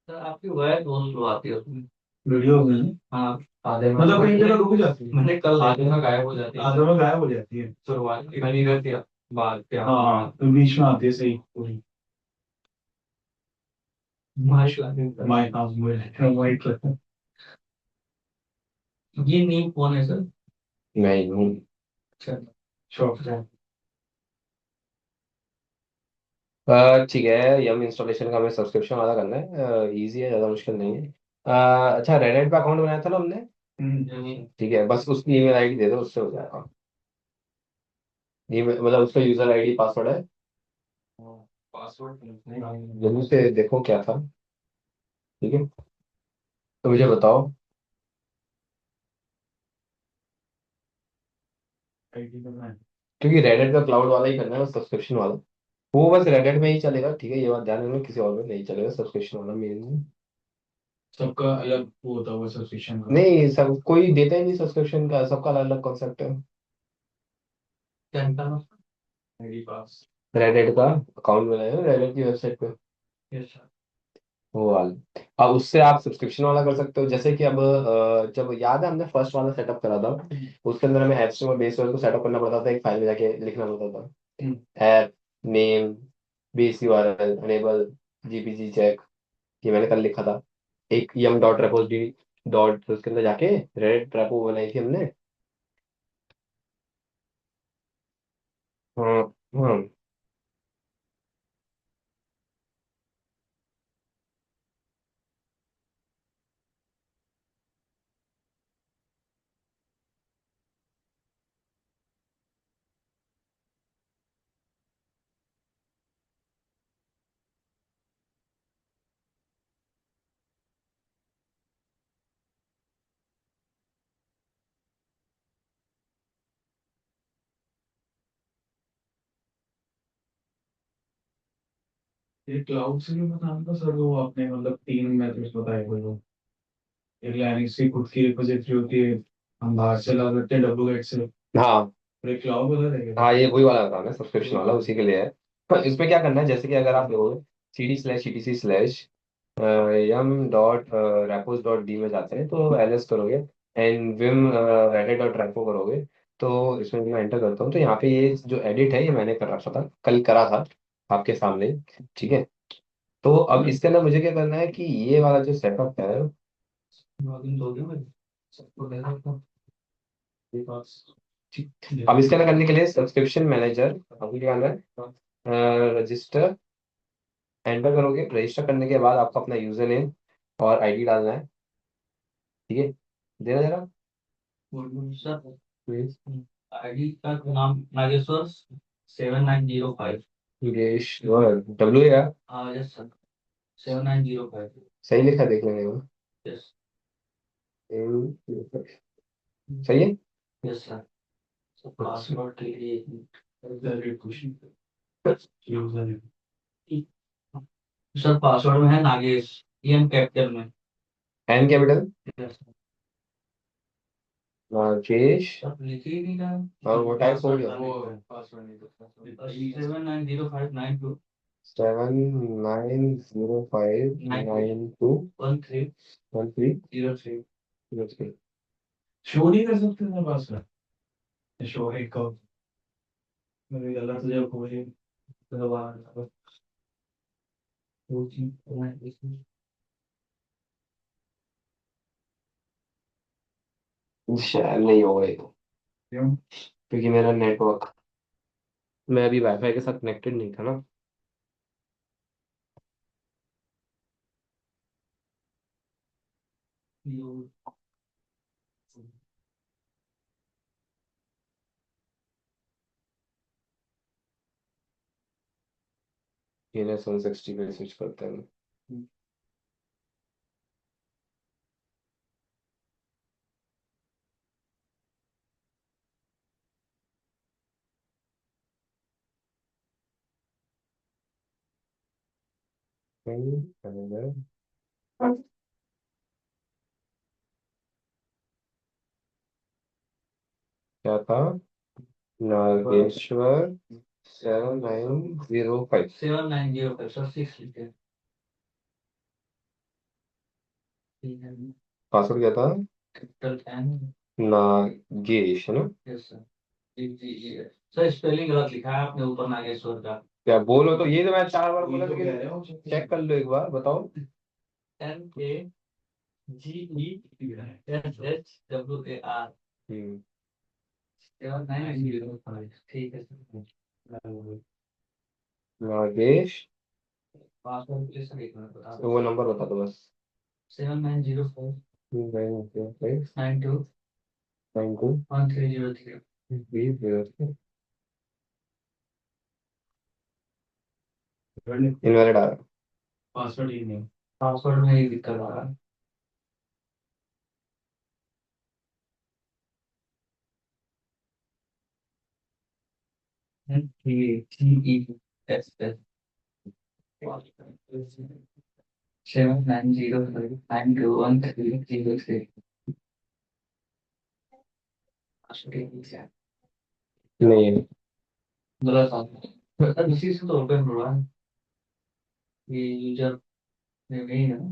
Sir आपकी voice बहुत slow आती है उसमें। वीडियो में हाँ। आधे में मतलब कहीं जगह रुक जाती है, मैंने कल आधे में गायब हो जाती है आधे में गायब हो जाती है। शुरुआत में बनी रहती है। बाद क्या हाँ तो बीच में आती है सही पूरी। माशाल्लाह। माइक हाँ माइक ये नीम कौन है सर? मैं ही हूँ। अच्छा। शॉप। ठीक है, यम इंस्टॉलेशन का हमें सब्सक्रिप्शन वाला करना है। इजी है, ज़्यादा मुश्किल नहीं है। अच्छा, रेडिट पे अकाउंट बनाया था ना हमने। ठीक है, बस उसकी ईमेल आईडी दे दो, उससे हो जाएगा। ईमेल मतलब उसका यूजर आईडी पासवर्ड है। पासवर्ड जल्दी से देखो क्या था। ठीक है, तो मुझे बताओ। आईडी करना है। क्योंकि रेडिट का क्लाउड वाला ही करना है, सब्सक्रिप्शन वाला। वो बस रेडिट में ही चलेगा, ठीक है, ये बात ध्यान रखना, किसी और में नहीं चलेगा सब्सक्रिप्शन वाला मेन। सबका अलग वो होता होगा सब्सक्रिप्शन का। नहीं, सब कोई देता ही नहीं सब्सक्रिप्शन का, सबका अलग अलग कॉन्सेप्ट है। क्या निकालना? आईडी पास। रेडिट का अकाउंट बनाया है रेडिट की वेबसाइट पे, यस सर। वो वाला। अब उससे आप सब्सक्रिप्शन वाला कर सकते हो, जैसे कि अब जब याद है हमने फर्स्ट वाला सेटअप करा था, उसके अंदर हमें एचटीएमएल बेस को सेटअप करना पड़ता था, एक फाइल में जाके लिखना पड़ता था। App name, base URL, enable, GPG check, ये मैंने कल लिखा था। एक यम डॉट रेपोजिटरी डॉट, उसके अंदर जाके रेडिट रेपो बनाई थी हमने। हाँ हाँ। ये क्लाउड से भी बता था सर, वो आपने मतलब तीन मेथड्स बताए हुए हो। एक लाइनक्स की खुद की रिपोजिटरी होती है, हम बाहर से ला सकते हैं डब्ल्यू गेट से। हाँ और एक क्लाउड वाला रहेगा। हाँ, ये वही वाला काम है, सब्सक्रिप्शन वाला उसी के लिए है। तो इसमें क्या करना है, जैसे कि अगर आप देखोगे cd/etc/ यम डॉट रेपोज डॉट डी में जाते हैं तो एलएस करोगे, and Vim Reddit dot repo करोगे। तो इसमें मैं एंटर करता हूँ, तो यहाँ पे ये जो एडिट है ये मैंने कर रखा था, कल करा था आपके सामने ही, ठीक है। तो अब इसके अंदर मुझे क्या करना है कि ये वाला जो सेटअप है, लॉगिन हो गया मेरे, सबको दे देता ठीक। अब इसके अंदर करने के लिए सब्सक्रिप्शन मैनेजर आपको क्या करना है, रजिस्टर, एंटर करोगे। रजिस्टर करने के बाद आपको अपना यूजर नेम और आईडी डालना है, ठीक है। देना जरा हूँ सर। प्लीज। आईडी का नाम नागेश्वर 7905। योगेश्वर, डब्ल्यू या हाँ यस सर। 7905। सही लिखा, देख लेंगे वो। यस। सही है। Yes sir. पासवर्ड के लिए यूजर सर पासवर्ड में है नागेश, एम कैपिटल में। N capital, yes Rajesh, sir, लिखे ही नहीं रहा। और वो टाइप हो गया। वो पासवर्ड नहीं था। 790592 7905992 13 03। 1303। शो नहीं कर सकते ना पासवर्ड। शो एक का मेरे गलत जब कोई दबा। शायद नहीं होगा ये तो, क्यों? क्योंकि मेरा नेटवर्क, मैं अभी वाईफाई के साथ कनेक्टेड नहीं था ना। ये 160 पे स्विच करते हैं। क्या था, नागेश्वर 7905। 7905 सर, 6 लिखे। पासवर्ड क्या था? Capital N. नागेश है ना? Yes sir. जी जी जी सर, स्पेलिंग गलत लिखा है आपने ऊपर नागेश्वर का। क्या बोलो तो, ये तो मैं 4 बार वही बोला तो लेकिन कह रहे हो। चेक कर लो एक बार, बताओ। NAGESHWAR। हम्म 7905, ठीक है sir. Nagesh. Password please sir एक मिनट बता तो दो। वो नंबर बता दो बस। 7904 905 92 92 1303। 303 इनवैलिड आ रहा पासवर्ड ही नहीं। पासवर्ड में ही दिक्कत आ रहा है। TESS 7905921303। है। नहीं। गलत आ गया इसी से तो ओपन हुआ है। ये यूजर में नहीं है ना।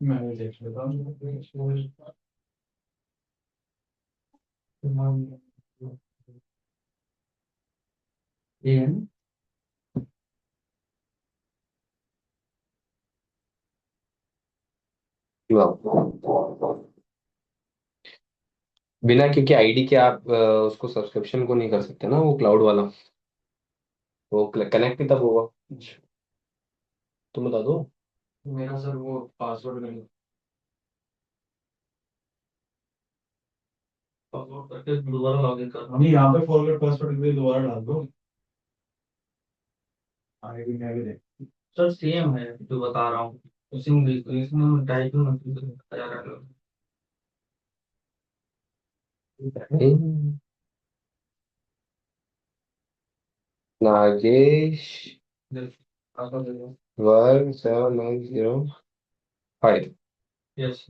मैं भी देख लेता हूँ। ये है ना? वाह। बिना क्योंकि आईडी के आप उसको सब्सक्रिप्शन को नहीं कर सकते ना, वो क्लाउड वाला। वो कनेक्ट ही तब होगा। तुम बता दो। मेरा सर वो पासवर्ड में पासवर्ड करके दोबारा लॉगिन करना। नहीं, यहाँ पे फॉरगेट पासवर्ड के लिए दोबारा डाल दो। आगे मैं भी देख। सर सेम है जो बता रहा हूँ। उसी में इसमें टाइपिंग में आ रहा है। नागेश पासवर्ड दे दो। 17905। यस।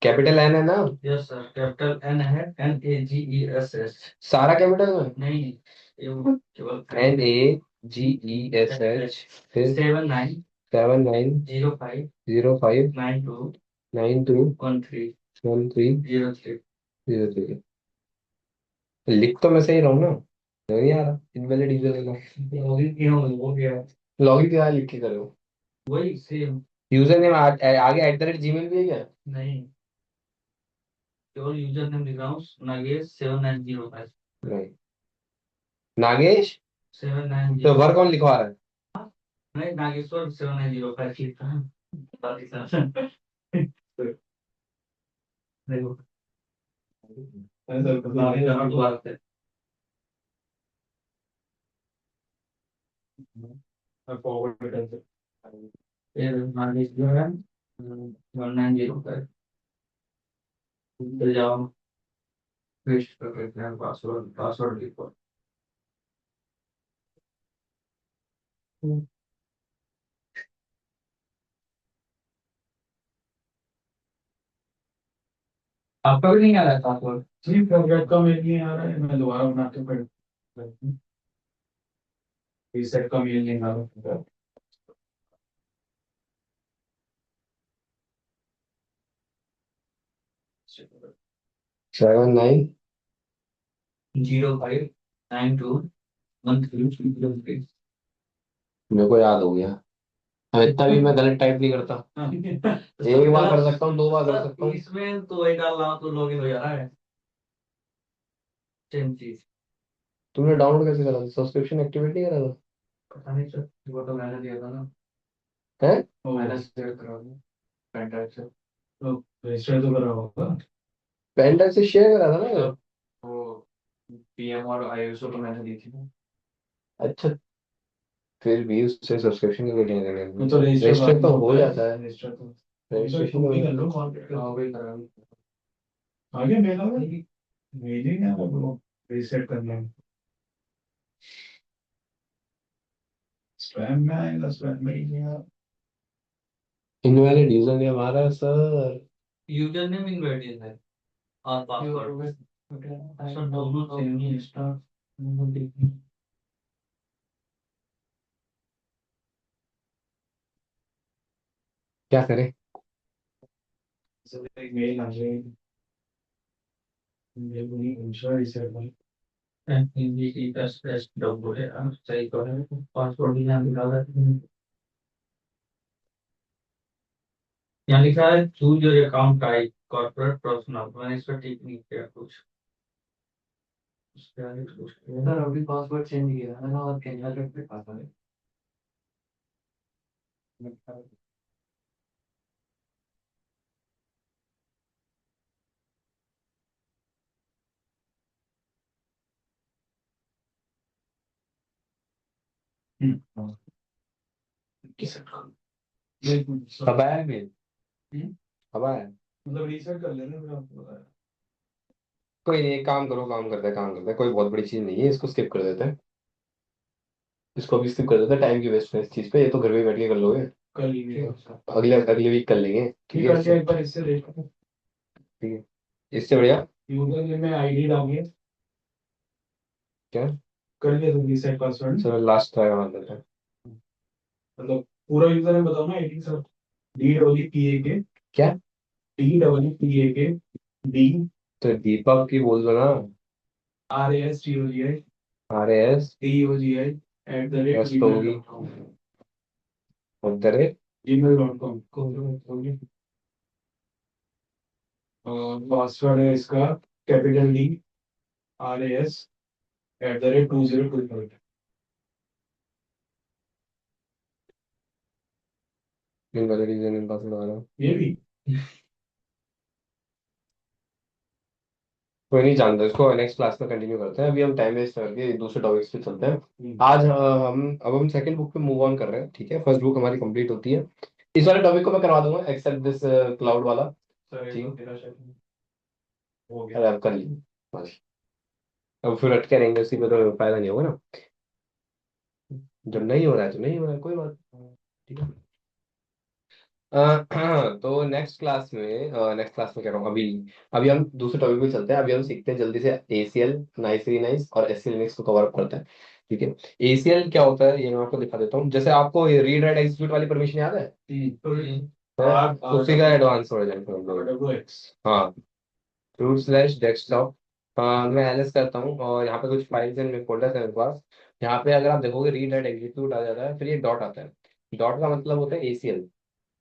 कैपिटल एन है ना? यस सर, कैपिटल एन है, NAGESH। सारा कैपिटल में? नहीं, ये वो केवल NAGESH, फिर 79 7905 05 92 92 13 13 03। 03। लिख तो मैं सही रहा हूँ ना? नहीं आ रहा, इनवैलिड यूजर नेम। लॉगिन किया हो गया। लॉगिन क्या लिख के करे हो? वही सेम। यूजर नेम आगे @gmail भी है क्या? नहीं, केवल यूजर नेम लिख रहा हूँ, नागेश 7905। नहीं। नागेश। तो 790। वर्क कौन लिखवा रहा है? नहीं, नागेश्वर 7905 लिखा है। बता दी सर। देखो, लॉगिन करना दोबारा से। फॉरवर्ड कर दो। फिर नागेश जो है 1905 फिर जाओ, पेस्ट कर देते हैं पासवर्ड, पासवर्ड लिखो। आपका भी नहीं आ रहा है पासवर्ड? जी, फॉरगेट का मेल नहीं आ रहा है, मैं दोबारा बना के फिर रीसेट का मेल नहीं आ रहा है। 79। 05921303। मेरे को याद हो गया। अब इतना भी मैं गलत टाइप नहीं करता। एक बार कर सकता हूँ, 2 बार कर सकता हूँ। इसमें तो वही डाल रहा हूँ तो लॉगिन हो जा रहा है। सेम चीज। तुमने डाउनलोड कैसे करा था? सब्सक्रिप्शन एक्टिवेट नहीं करा था? पता नहीं सर, वो तो मैंने दिया था ना। है? मैंने शेयर करा था पेन ड्राइव से। तो रजिस्टर तो करा होगा। पेन ड्राइव से शेयर करा था ना? तब वो PM और ISO तो मैंने दी थी ना। अच्छा। फिर भी उससे सब्सक्रिप्शन के लिए लेने वो तो रजिस्टर बाद रजिस्टर में तो हो होता है। जाता है। रजिस्टर तो रजिस्ट्रेशन तुम भी कर लो, कॉल हाँ करके वही करा। आगे मेरा मेल ही नहीं आ रहा, वो रीसेट करना है। स्पैम में आएगा, स्पैम में ही नहीं आ रहा। इनवैलिड यूजर नेम आ रहा है सर। यूजर नेम इनवैलिड है और पासवर्ड सर दोनों सेम ही है। स्टार्ट क्या करें? सब एक मेल आ जाएगी, मेल नहीं पूछा इसे भाई। हिंदी की टेस्ट टेस्ट लोग बोले सही तो है, पासवर्ड भी यहाँ निकाला है। यहाँ लिखा है choose your account type corporate personal, मैंने इस पर टिक नहीं किया कुछ। उसके आगे कुछ सर अभी पासवर्ड चेंज किया है ना, और कैंडिडेट पे पासवर्ड है। अब आया मेल, हम्म, अब आया। मतलब रीसेट कर लेना, फिर आपको बताया। कोई नहीं, एक काम करो, काम करते हैं, काम करते हैं, कोई बहुत बड़ी चीज नहीं है, इसको स्किप कर देते हैं। इसको अभी स्किप कर देते हैं, टाइम की वेस्ट है इस चीज पे, ये तो घर में बैठ के कर लोगे। कल ही नहीं होगा। अगले अगले वीक कर लेंगे, ठीक ठीक है है, इससे। एक बार इससे देखो, ठीक है, इससे बढ़िया यूजर नेम में आईडी डालिए, क्या। कर लिया तो रीसेट पासवर्ड। चलो लास्ट ट्राई मार देते हैं। मतलब पूरा यूजर नेम बताओ ना, आईडी सर। DEEPAK, क्या। DEEPAK, D तो दीपक की बोल दो ना। RASTOGI RAS TOGI एस तो होगी, @gmail.com, उधर है। gmail.com। और पासवर्ड है इसका कैपिटल DRAS @2025। इनका रीजन इन पासवर्ड वाला। ये भी कोई नहीं जानता इसको, नेक्स्ट क्लास में कंटिन्यू करते हैं, अभी हम टाइम वेस्ट करके दूसरे टॉपिक्स पे चलते हैं। आज हम सेकंड बुक पे मूव ऑन कर रहे हैं, ठीक है, फर्स्ट बुक हमारी कंप्लीट होती है। इस वाले टॉपिक को मैं करवा दूंगा एक्सेप्ट दिस क्लाउड वाला। सर, ये ठीक तो है, तेरा शायद हो गया। अरे अब कर लीजिए बस। अब फिर अटके रहेंगे उसी पे तो फायदा नहीं होगा ना। जब नहीं हो रहा है तो नहीं हो रहा है, कोई बात नहीं, ठीक है। तो नेक्स्ट क्लास में कह रहा हूँ, अभी अभी हम दूसरे टॉपिक पे चलते हैं। अभी हम सीखते हैं जल्दी से ACL, नाइस री नाइस और SCL लिनक्स को कवर अप करते हैं, ठीक है। ACL क्या होता है ये मैं आपको दिखा देता हूँ। जैसे आपको रीड राइट एग्जीक्यूट वाली परमिशन याद है, उसी का एडवांस वर्जन है हम लोग। RWX। हाँ, रूट स्लैश डेस्कटॉप। मैं LS करता हूँ और यहाँ पे कुछ फाइल्स एंड फोल्डर्स है मेरे पास। यहाँ पे अगर आप देखोगे रीड राइट एग्जीक्यूट आ जाता है, फिर ये डॉट आता है। डॉट का मतलब होता है ACL,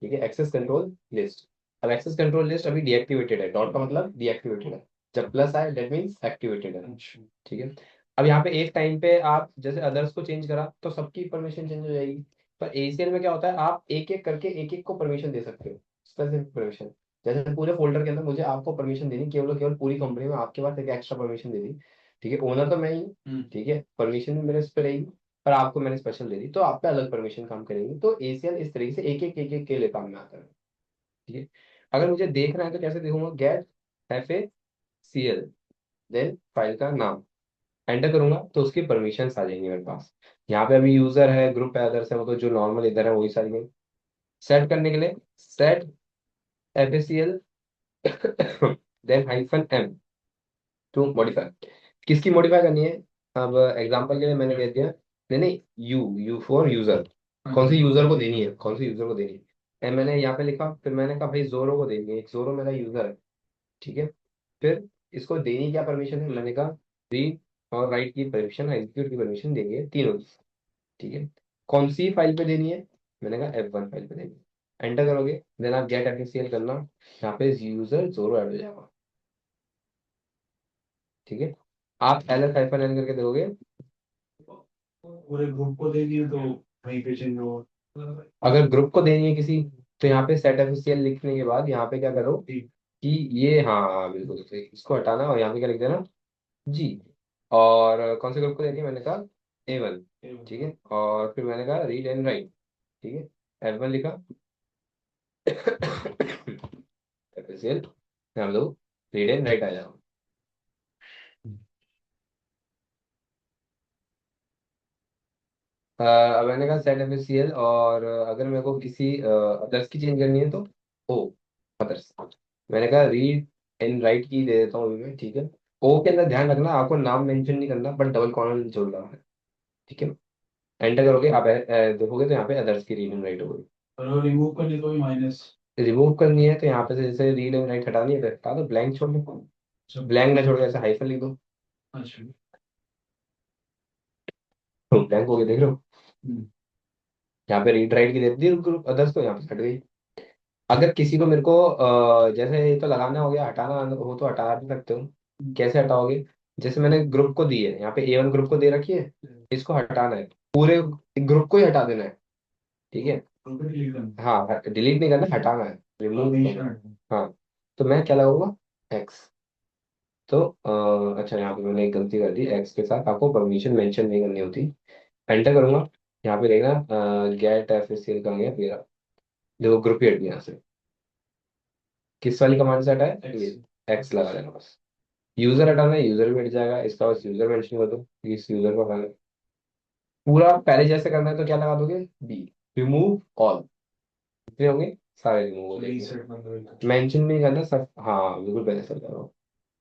ठीक है, एक्सेस कंट्रोल लिस्ट। अब एक्सेस कंट्रोल लिस्ट अभी डीएक्टिवेटेड है, डॉट का मतलब डीएक्टिवेटेड है। जब प्लस आए दैट मीन्स एक्टिवेटेड है, अच्छा। ठीक है। अब यहाँ पे एक टाइम पे आप जैसे अदर्स को चेंज करा तो सबकी परमिशन चेंज हो जाएगी। पर ACL में क्या होता है, आप एक एक करके एक एक को परमिशन दे सकते हो, स्पेसिफिक परमिशन। जैसे पूरे फोल्डर के अंदर मुझे आपको परमिशन देनी, केवल और केवल पूरी कंपनी में आपके पास एक एक्स्ट्रा परमिशन दे दी, ठीक है। ओनर तो मैं ही हूँ, ठीक है, परमिशन भी मेरे इस पे रहेगी, पर आपको मैंने स्पेशल दे दी तो आप पे अलग परमिशन काम करेंगे। तो ACL इस तरीके से एक एक के लिए काम में आता है, ठीक है। अगर मुझे देखना है तो कैसे देखूंगा, गेट FACL, देन फाइल का नाम एंटर करूंगा तो उसकी परमिशंस आ जाएंगी मेरे पास। यहाँ पे अभी यूजर है, ग्रुप है, अदर्स है, वो तो जो नॉर्मल इधर है वही सारी है। सेट करने के लिए set FACL then -M to modify. किसकी मॉडिफाई करनी है। अब एग्जांपल के लिए मैंने कह दिया, नहीं नहीं, यू फॉर यूजर, कौन सी यूजर को देनी है, कौन सी यूजर को देनी है। मैंने यहाँ पे लिखा, फिर मैंने कहा भाई जोरो को देनी है, एक जोरो मेरा यूजर है, ठीक है। फिर इसको देनी क्या परमिशन है, मैंने कहा रीड और राइट की परमिशन, एग्जीक्यूट की परमिशन देनी है, तीनों की, ठीक है। कौन सी फाइल पे देनी है, मैंने कहा F1 फाइल पे देनी है। एंटर करोगे, देन आप गेट FACL करना, यहाँ पे यूजर जोरो ऐड हो जाएगा, ठीक है। आप LS-N करके देखोगे, पूरे ग्रुप को दे दिए तो वहीं पे चेंज होगा। अगर ग्रुप को देनी है किसी, तो यहाँ पे सेट FACL लिखने के बाद यहाँ पे क्या करो ठीक। कि ये, हाँ हाँ बिल्कुल सही, इसको हटाना और यहाँ पे क्या लिख देना, जी। और कौन से ग्रुप को देनी है, मैंने कहा A1, ठीक है। और फिर मैंने कहा रीड एंड राइट, ठीक है, F1 लिखा FACL, हम लोग रीड एंड राइट आ जाओ। अब मैंने कहा सेट FACL, और अगर मेरे को किसी अदर्स की चेंज करनी है तो ओ अदर्स, मैंने कहा रीड एंड राइट की दे देता हूँ अभी मैं, ठीक है। ओ के अंदर ध्यान रखना, आपको नाम मेंशन नहीं करना, बट डबल कॉलन जोड़ रहा है, ठीक है। एंटर करोगे आप देखोगे तो यहाँ पे अदर्स की रीड एंड राइट हो गई। और रिमूव करने को भी माइनस। रिमूव करनी है तो यहाँ पे से जैसे रीड एंड राइट हटानी है तो हटा दो, ब्लैंक छोड़ दो, अच्छा। ब्लैंक ना छोड़ के ऐसे हाइफन लिख दो, अच्छा। तो ब्लैंक हो गया, देख रहे हो। हम्म। यहाँ पे रीड राइट की दे दी ग्रुप अदर्स, तो यहाँ पे हट गई। अगर किसी को मेरे को जैसे ये तो लगाना हो गया, हटाना हो तो हटा भी सकते हो। कैसे हटाओगे, जैसे मैंने ग्रुप को दी है, यहाँ पे A1 ग्रुप को दे रखी है, इसको हटाना है, पूरे ग्रुप को ही हटा देना है, ठीक है। ग्रुप डिलीट करना। हाँ, डिलीट नहीं करना, हटाना है, रिमूव परमिशन करना है। हटाना। हाँ, तो मैं क्या लगाऊंगा, एक्स। तो अच्छा, यहाँ पे मैंने एक गलती कर दी, एक्स के साथ आपको परमिशन मेंशन नहीं करनी होती। एंटर करूंगा, यहाँ पे देखना get F S C L का गया मेरा, देखो ग्रुप ही हट गया यहाँ से। किस वाली कमांड से हटाए, X। ये एक्स लगा देना बस। यूजर हटाना है, यूजर भी हट जाएगा, इसका बस यूजर मेंशन कर दो, इस यूजर को हटाना है। पूरा पहले जैसे करना है तो क्या लगा दोगे, बी, रिमूव ऑल, जितने होंगे सारे रिमूव हो जाएंगे। रीसेट बंद। मेंशन भी नहीं करना सब, हाँ बिल्कुल पहले सब करो।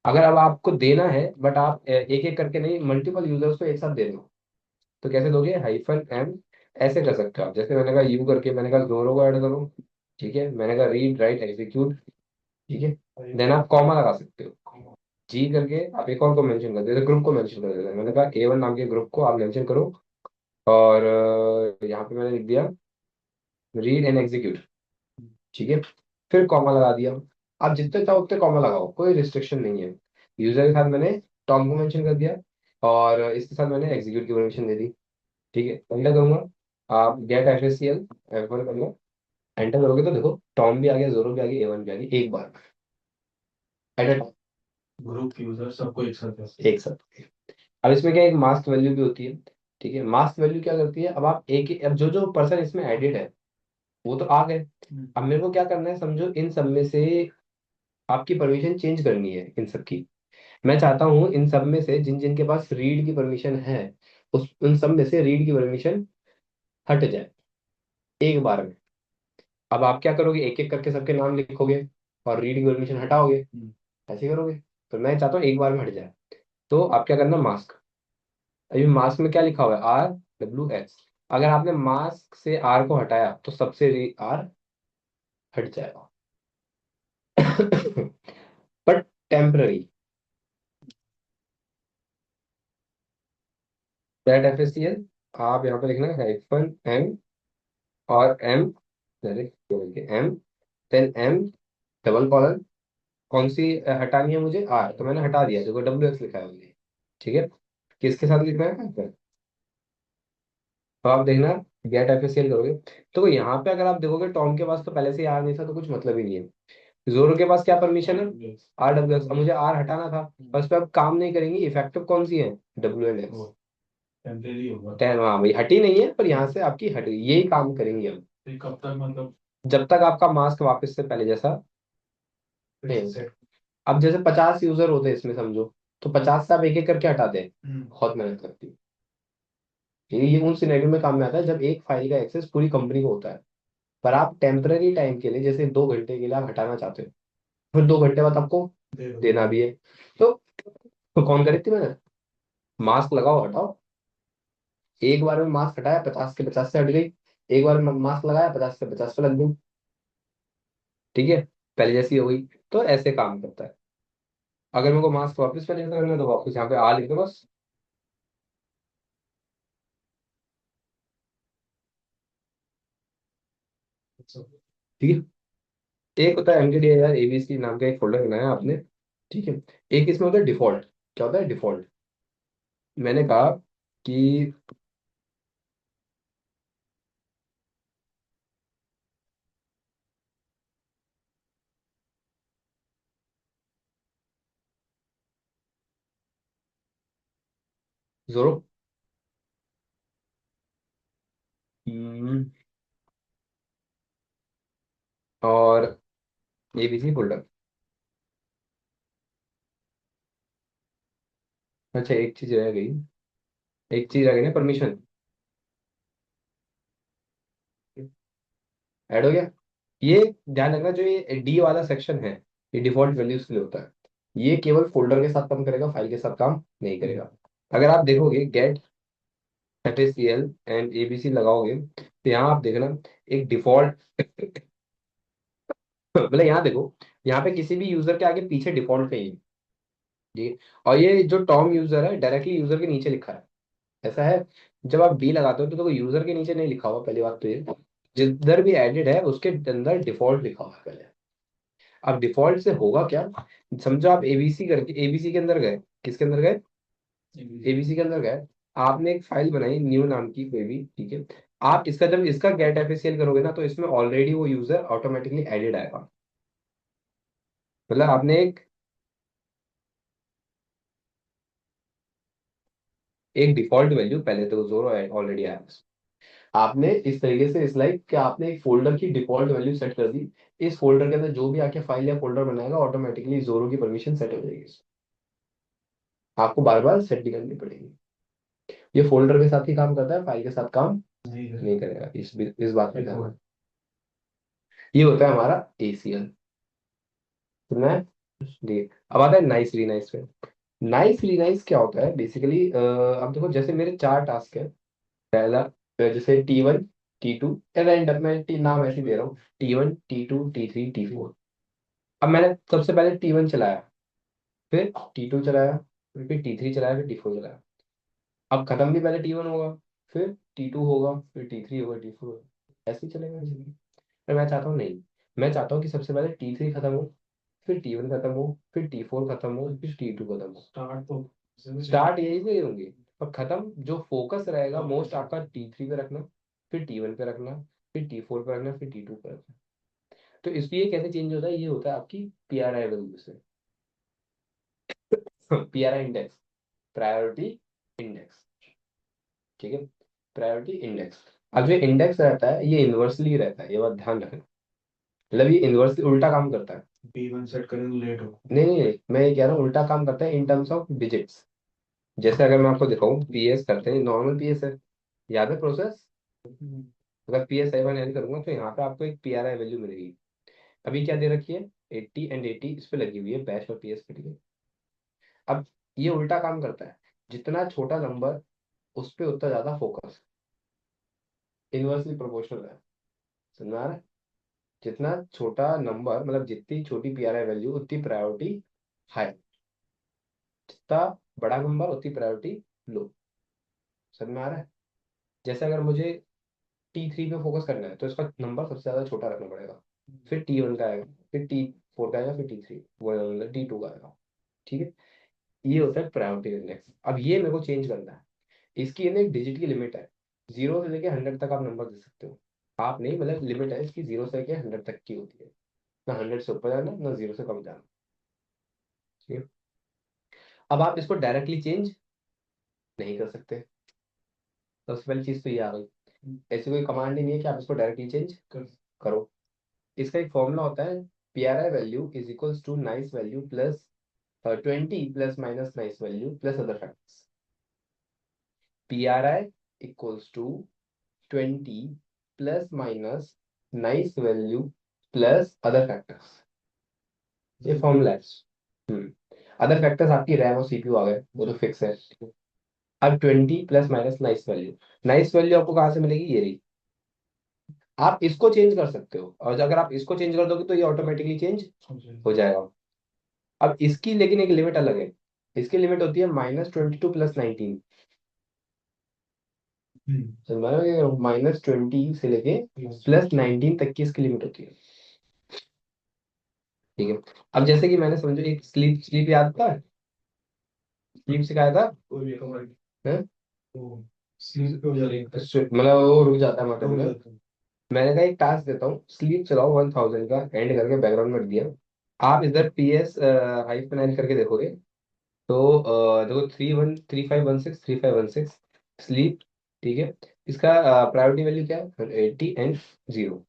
अगर अब आपको देना है बट आप एक एक करके नहीं, मल्टीपल यूजर्स को एक साथ दे दो, तो कैसे दोगे, हाइफन एम, ऐसे कर सकते हो आप। जैसे मैंने कहा यू करके मैंने कहा जोरो को ऐड करो, ठीक है, मैंने कहा रीड राइट एग्जीक्यूट, ठीक है, देन आप कॉमा लगा सकते हो, जी करके आप एक और को मेंशन कर देते, ग्रुप को मेंशन कर देते, मैंने कहा A1 नाम के ग्रुप को आप मेंशन करो, और यहाँ पे मैंने लिख दिया रीड एंड एग्जीक्यूट, ठीक है, फिर कॉमा लगा दिया। आप जितने चाहो उतने कॉमा लगाओ, कोई रिस्ट्रिक्शन नहीं है। यूजर के साथ मैंने टॉम को मेंशन कर दिया, और इसके साथ मैंने एग्जीक्यूट की परमिशन दे दी, ठीक है। एंटर करूंगा, आप get F S C L F1 कर लो, एंटर करोगे तो देखो टॉम भी आ गया, जोरो भी आ गया, A1 भी आ गया, एक बार एट ग्रुप यूजर सबको एक साथ है। एक साथ। अब इसमें क्या, एक मास्क वैल्यू भी होती है, ठीक है। मास्क वैल्यू क्या करती है, अब आप अब जो जो पर्सन इसमें एडिड है वो तो आ गए, अब मेरे को क्या करना है, समझो इन सब में से आपकी परमिशन चेंज करनी है इन सब की। मैं चाहता हूँ इन सब में से जिन जिन के पास रीड की परमिशन है, उस उन सब में से रीड की परमिशन हट जाए एक बार में। अब आप क्या करोगे, एक एक करके सबके नाम लिखोगे और रीड की परमिशन हटाओगे, ऐसे करोगे। तो मैं चाहता हूँ एक बार में हट जाए, तो आप क्या करना, मास्क। अभी मास्क में क्या लिखा हुआ है, RWX। अगर आपने मास्क से आर को हटाया तो सबसे आर हट जाएगा बट टेम्पररी। दैट FSCL आप यहाँ पे लिखना है हाइफन एम, और M direct M, then M double colon, कौन सी हटानी है मुझे, आर, तो मैंने हटा दिया, देखो WX लिखा है मुझे, ठीक है। किसके साथ लिखना है, तो आप देखना गेट FSCL करोगे, तो यहाँ पे अगर आप देखोगे टॉम के पास तो पहले से आर नहीं था, तो कुछ मतलब ही नहीं है। जोरो के पास क्या परमिशन है, RWX, अब मुझे आर हटाना था, बस पे अब काम नहीं करेंगी, इफेक्टिव कौन सी है, WNX। टेम्परेरी होगा। हाँ भाई, हटी नहीं है पर यहाँ से आपकी हट गई, यही काम करेंगी हम, फिर कब तक मतलब जब तक आपका मास्क वापस से पहले जैसा नहीं होता। सेट। अब जैसे 50 यूजर होते हैं इसमें समझो, तो 50 से आप एक एक करके हटाते हैं, बहुत मेहनत लगती है। ये उन सिनेरियो में काम में आता है जब एक फाइल का एक्सेस पूरी कंपनी को होता है, पर आप टेम्पररी टाइम के लिए, जैसे 2 घंटे के लिए आप हटाना चाहते हो, फिर 2 घंटे बाद आपको दे दो। देना भी है, तो, तो कौन करी थी मैंने, मास्क लगाओ हटाओ, एक बार में मास्क हटाया 50 के 50 से हट गई, एक बार में मास्क लगाया 50 से 50 पे लग गई, ठीक है, पहले जैसी हो गई। तो ऐसे काम करता है। अगर मेरे को मास्क वापस पहले जैसा करना है तो वापस यहाँ पे आ लिख दो बस, ठीक है। एक होता है MTDR ABC नाम का एक फोल्डर बनाया आपने, ठीक है। एक इसमें होता है डिफॉल्ट, क्या होता है डिफॉल्ट, मैंने कहा कि जोरो, हम्म, और ABC फोल्डर। अच्छा, एक चीज रह गई, एक चीज रह गई ना, परमिशन ऐड हो गया। ये ध्यान रखना, जो ये डी वाला सेक्शन है, ये डिफॉल्ट वैल्यूज के लिए होता है, ये केवल फोल्डर के साथ काम करेगा, फाइल के साथ काम नहीं करेगा। अगर आप देखोगे गेट FACL एंड ABC लगाओगे, तो यहाँ आप देखना एक डिफॉल्ट मतलब यहाँ देखो, यहाँ पे किसी भी यूजर के आगे पीछे डिफॉल्ट पे ही है, ठीक है। और ये जो टॉम यूजर है डायरेक्टली यूजर के नीचे लिखा है, ऐसा है। जब आप डी लगाते हो तो देखो यूजर के नीचे नहीं लिखा हुआ, पहली बात तो ये, जिधर भी एडिट है उसके अंदर डिफॉल्ट लिखा हुआ है पहले। अब डिफॉल्ट से होगा क्या, समझो आप एबीसी करके एबीसी के अंदर गए, किसके अंदर गए, एबीसी के अंदर गए, आपने एक फाइल बनाई न्यू नाम की कोई भी, ठीक है। आप इसका जब इसका गेट एफएसीएल करोगे ना, तो इसमें ऑलरेडी वो यूजर ऑटोमेटिकली एडेड आएगा। मतलब आपने एक डिफॉल्ट वैल्यू पहले तो जोरो ऑलरेडी आया, आपने इस तरीके से इस लाइक कि आपने एक फोल्डर की डिफॉल्ट वैल्यू सेट कर दी, इस फोल्डर के अंदर जो भी आके फाइल या फोल्डर बनाएगा ऑटोमेटिकली जोरो की परमिशन सेट हो जाएगी, आपको बार बार सेट भी करनी पड़ेगी। ये फोल्डर के साथ ही काम करता है, फाइल के साथ काम नहीं करेगा, इस बात पे ध्यान रखना। ये होता है हमारा एसीएल, सुनना है। ठीक, अब आता है नाइस रीनाइस पे। नाइस रीनाइस क्या होता है बेसिकली, अब देखो जैसे मेरे 4 टास्क है। पहला, जैसे T1 T2, रैंडम मैं नाम ऐसे ही दे रहा हूँ, T1 T2 T3 T4। अब मैंने सबसे पहले T1 चलाया, फिर T2 चलाया, फिर T3 चलाया, फिर T4 चलाया। अब खत्म भी पहले T1 होगा, फिर T2 होगा, फिर T3 होगा, T4 होगा, ऐसे ही चलेगा जिंदगी। पर मैं चाहता हूँ नहीं, मैं चाहता हूँ कि सबसे पहले T3 खत्म हो, फिर T1 खत्म हो, फिर T4 खत्म हो, फिर T2 खत्म हो। स्टार्ट यही से ही होंगे, पर खत्म जो फोकस रहेगा मोस्ट आपका T3 पे रखना, फिर T1 पे रखना, फिर T4 पे रखना, फिर T2 पे रखना। तो इसलिए कैसे चेंज होता है, ये होता है आपकी पीआरआई वैल्यू से। पीआरआई इंडेक्स, प्रायोरिटी इंडेक्स, ठीक है, प्रायोरिटी इंडेक्स। अब जो इंडेक्स रहता है ये इन्वर्सली रहता है, ये बात ध्यान रखना। मतलब ये इन्वर्सली उल्टा काम करता है। P1 सेट करें तो लेट हो। नहीं नहीं नहीं, मैं ये कह रहा हूँ उल्टा काम करता है इन टर्म्स ऑफ डिजिट्स। जैसे अगर मैं आपको दिखाऊं, पीएस करते हैं, नॉर्मल पीएस है, याद है प्रोसेस। अगर पीएस आई वन एन करूंगा तो यहाँ पे आपको एक पीआरआई वैल्यू मिलेगी। अभी क्या दे रखी है, 80 एंड 80 इस पे लगी हुई है, बैश और पीएस के लिए। अब ये उल्टा काम करता है, जितना छोटा नंबर उस पे उतना ज्यादा फोकस, इनवर्सली प्रोपोर्शनल है, समझ में आ रहा है। जितना छोटा नंबर मतलब जितनी छोटी पीआरआई वैल्यू उतनी प्रायोरिटी हाई, जितना बड़ा नंबर उतनी प्रायोरिटी लो, समझ में आ रहा है। जैसे अगर मुझे T3 पे फोकस करना है तो इसका नंबर सबसे ज्यादा छोटा रखना पड़ेगा, फिर T1 का आएगा, फिर T4 का आएगा, फिर T3 वो मतलब T2 का आएगा, ठीक है। ये होता है प्रायोरिटी इंडेक्स। अब ये मेरे को चेंज करना है, इसकी है ना एक डिजिट की लिमिट है, 0 से लेके 100 तक आप नंबर दे सकते हो। आप नहीं, मतलब लिमिट है इसकी, 0 से लेके 100 तक की होती है, ना 100 से ऊपर जाना ना 0 से कम जाना, ठीक है। अब आप इसको डायरेक्टली चेंज नहीं कर सकते, सबसे पहली चीज तो ये आ गई। ऐसी कोई कमांड ही नहीं है कि आप इसको डायरेक्टली चेंज करो। इसका एक फॉर्मूला होता है, PRI value is equals to nice value plus 20 plus minus nice value plus other factors. PRI equals to 20 plus minus nice value plus other factors, ये फॉर्मूला है। अदर फैक्टर्स आपकी RAM और CPU आ गए, वो तो फिक्स है। अब 20 प्लस माइनस नाइस वैल्यू आपको कहाँ से मिलेगी, ये रही। आप इसको चेंज कर सकते हो, और अगर आप इसको चेंज कर दोगे तो ये ऑटोमेटिकली चेंज हो जाएगा। अब इसकी लेकिन एक लिमिट अलग है, इसकी लिमिट होती है -22 प्लस 19। -20 से लेके +19 तक की इसकी लिमिट होती है, ठीक है। अब जैसे कि मैंने समझो एक स्लीप स्लीप याद था, स्लीप सिखाया था, हैं? मतलब वो रुक जाता है मतलब। मैंने कहा एक टास्क देता हूँ, स्लीप चलाओ 1000 का, एंड करके बैकग्राउंड में रख दिया। आप इधर PS -9 करके देखोगे तो देखो 313516 स्लीप, ठीक है। इसका प्रायोरिटी वैल्यू क्या है, 80 एंड 0।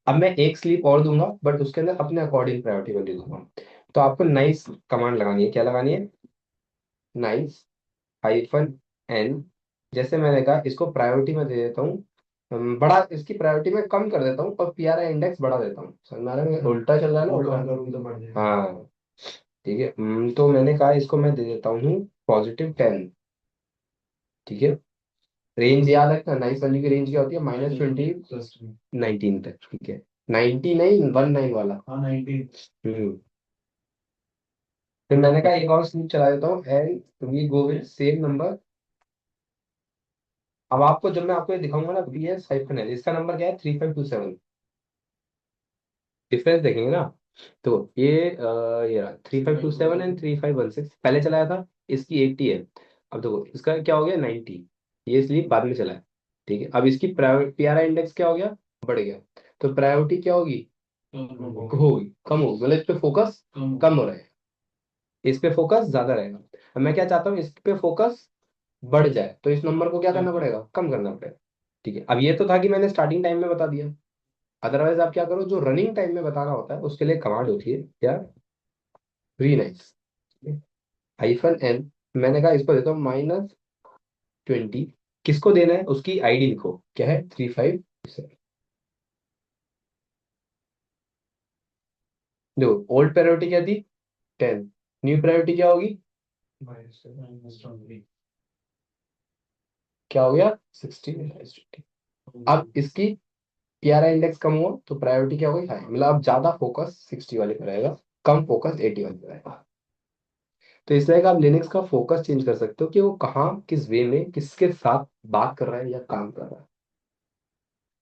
अब मैं एक स्लीप और दूंगा बट उसके अंदर अपने अकॉर्डिंग प्रायोरिटी वैल्यू दूंगा। तो आपको नाइस कमांड लगानी है, क्या लगानी है, नाइस -n। जैसे मैंने कहा इसको प्रायोरिटी में दे देता हूँ, बड़ा इसकी प्रायोरिटी में कम कर देता हूँ और पीआरआई इंडेक्स बढ़ा देता हूँ, समझ में आ रहा है, उल्टा चल रहा है ना उल्टा। हाँ, ठीक है। तो मैंने कहा इसको मैं दे देता हूँ +10, ठीक है। रेंज याद रखना, नाइस वैल्यू की रेंज क्या होती है, -20 19 तक, ठीक है। 90 नहीं 19 वाला। हाँ 90। हम्म। फिर मैंने कहा एक और स्लिप चला देता हूँ and we go with same number. अब आपको जब मैं आपको ये दिखाऊंगा ना बी एस हाइफन एल, इसका नंबर क्या है 3527। डिफरेंस देखेंगे ना, तो ये रहा 3527 एंड 3516 पहले चलाया था, इसकी 80 है। अब देखो इसका क्या हो गया 90, ये स्लीप बाद में चला है। ठीक है, अब इसकी पीआरआई इंडेक्स क्या हो गया, बढ़ गया। तो प्रायोरिटी क्या होगी, होगी कम होगी, मतलब इस पे फोकस कम हो रहा है, इस पे फोकस ज्यादा रहेगा। अब मैं क्या चाहता हूँ, इस पे फोकस बढ़ जाए, तो इस नंबर को क्या करना पड़ेगा, कम करना पड़ेगा। ठीक है, अब ये तो था कि मैंने स्टार्टिंग टाइम में बता दिया। अदरवाइज आप क्या करो, जो रनिंग टाइम में बताना होता है उसके लिए कमांड होती है क्या, रीनाइस हाइफन एन। मैंने कहा इसको देता हूँ -20। किसको देना है, उसकी आईडी लिखो, क्या है 35। देखो ओल्ड प्रायोरिटी क्या थी 10, न्यू प्रायोरिटी क्या होगी, क्या हो गया 60। अब इसकी पीआरआई इंडेक्स कम हुआ तो प्रायोरिटी क्या होगी हाई, मतलब अब ज्यादा फोकस 60 वाले पे रहेगा, कम फोकस 80 वाले पे रहेगा। तो इस तरह का आप लिनक्स का फोकस चेंज कर सकते हो कि वो कहाँ किस वे में किसके साथ बात कर रहा है या काम कर रहा है।